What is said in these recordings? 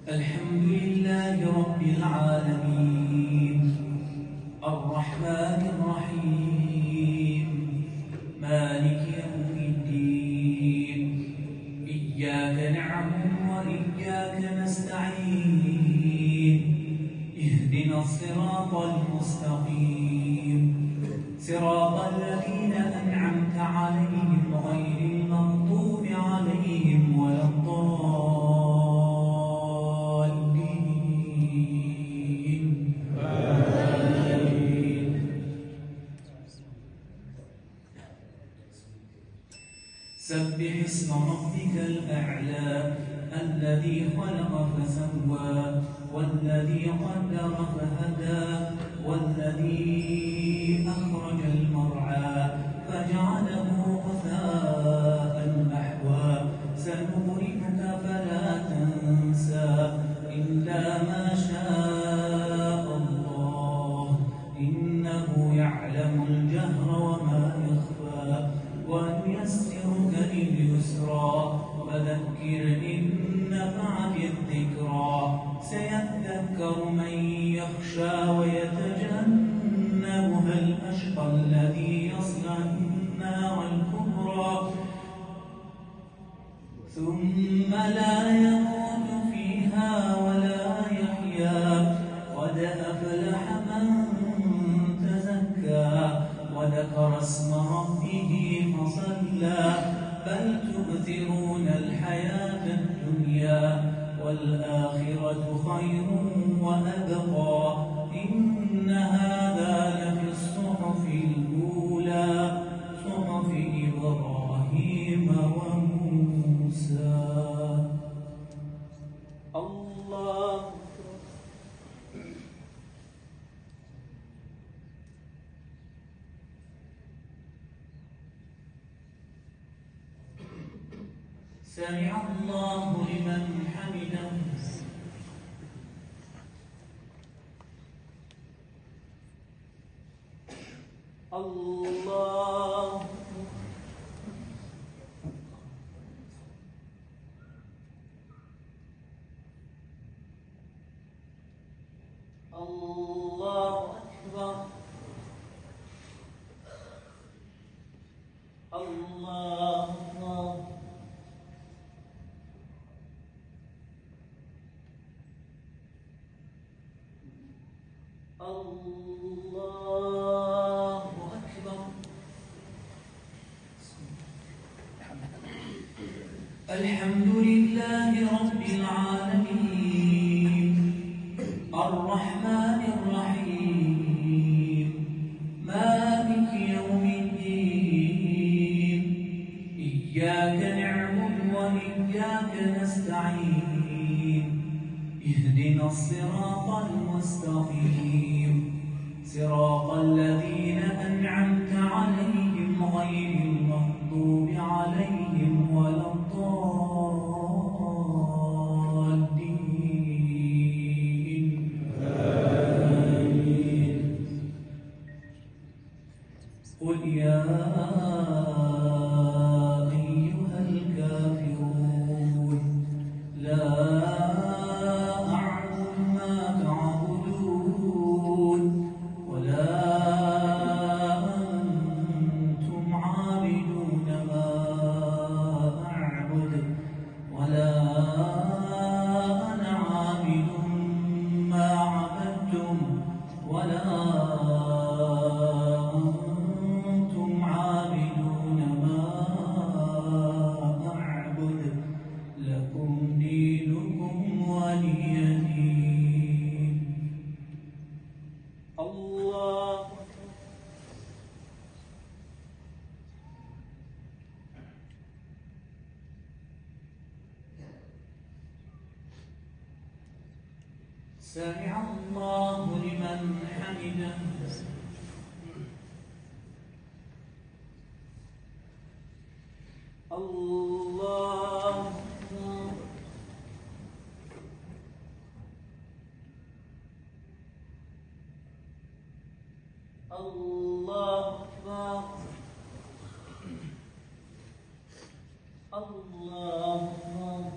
الحمد لله رب العالمين الرحمن الرحيم مالك يوم الدين إياك نعبد وإياك نستعين اهدنا الصراط المستقيم صراط الذين أنعمت عليهم غير المغضوب عليهم ولا الضالين آمين. سبح اسم ربك الأعلى الذي خلق فسوى والذي قدر فهدى والذي أخرج المرعى فجعله غثاء أحوى سنقرئك فلا تنسى إلا ما شاء الله إنه يعلم الجهر وما يخفى ونيسرك لليسرى فذكر إن نفعت الذكرى سيذكر من يخشى ويتجنبها الأشقى الذي يصلى النار الكبرى ثم لا يموت فيها ولا يحيا قد أفلح من تزكى وذكر اسم ربه فصلى بل تؤثرون الحياة الدنيا والآخرة خير وأبقى إن هذا لفي الصحف الأولى صحف إبراهيم وموسى. الله سمع الله لمن حمده الله الله أكبر الله أكبر الله أكبر. الحمد لله رب العالمين الرحمن الرحيم مالك يوم الدين إياك نعبد وإياك نستعين اهدنا الصراط المستقيم صراط الذين أنعمت عليهم غير المغضوب عليهم ولا الضالين آمين. قل يا أيها الكافرون لا سمع الله لمن حمده الله الله أكبر الله أكبر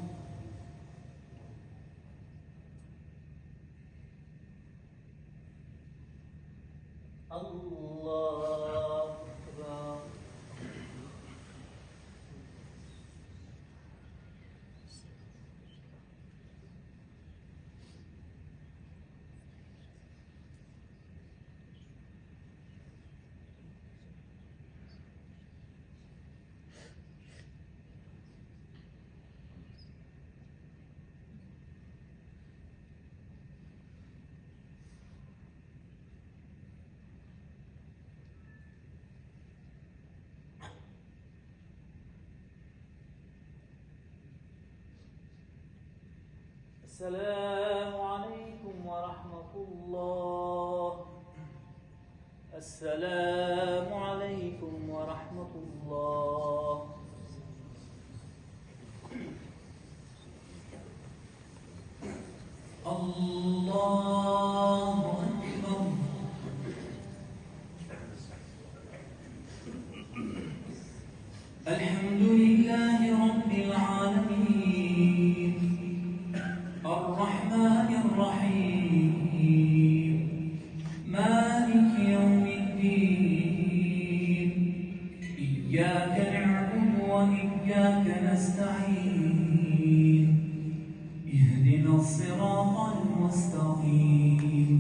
السلام عليكم ورحمة الله. السلام عليكم ورحمة الله. الله أكبر. الحمد لله رب العالمين الرحمن الرحيم مالك يوم الدين إياك نعبد وإياك نستعين اهدنا الصراط المستقيم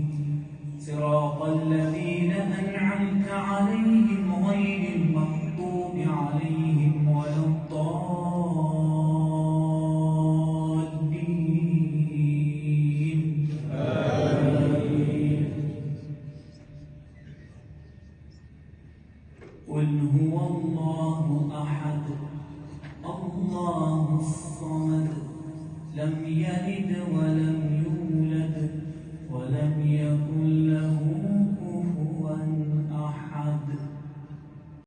صراط الذين أنعمت عليهم غير المغضوب عليهم ولا الضالين آمين. قل هو الله أحد الله الصمد لم يلد ولم يولد ولم يكن